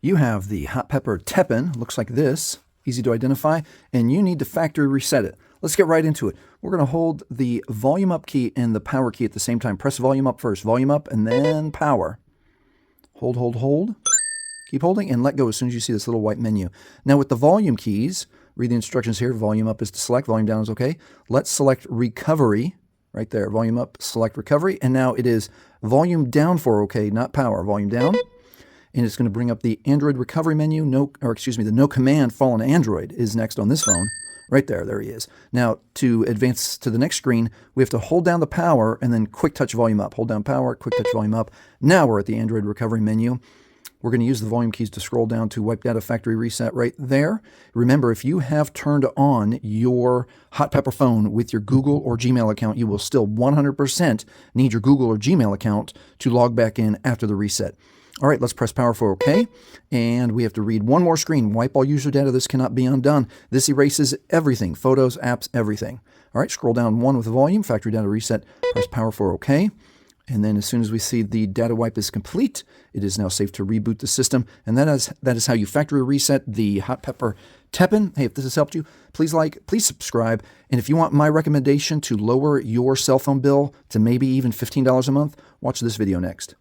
You have the hot pepper Tepin, looks like this, easy to identify, and you need to factory reset it. Let's get right into it. We're going to hold the volume up key and the power key at the same time. Press volume up first, volume up, and then power. Hold, hold, hold. Keep holding and let go as soon as you see this little white menu. Now with the volume keys, read the instructions here. Volume up is to select, volume down is okay. Let's select recovery, right there. Volume up, select recovery, and now it is volume down for okay, not power. Volume down. And it's going to bring up the Android recovery menu. The no command fallen Android is next on this phone. Right there, there he is. Now, to advance to the next screen, we have to hold down the power and then quick touch volume up. Hold down power, quick touch volume up. Now we're at the Android recovery menu. We're going to use the volume keys to scroll down to wipe data factory reset right there. Remember, if you have turned on your Hot Pepper phone with your Google or Gmail account, you will still 100% need your Google or Gmail account to log back in after the reset. All right, let's press power for OK. And we have to read one more screen. Wipe all user data. This cannot be undone. This erases everything. Photos, apps, everything. All right, scroll down one with the volume. Factory data reset. Press power for OK. And then as soon as we see the data wipe is complete, it is now safe to reboot the system. And that is how you factory reset the Hot Pepper Tepin. Hey, if this has helped you, please like, please subscribe. And if you want my recommendation to lower your cell phone bill to maybe even $15 a month, watch this video next.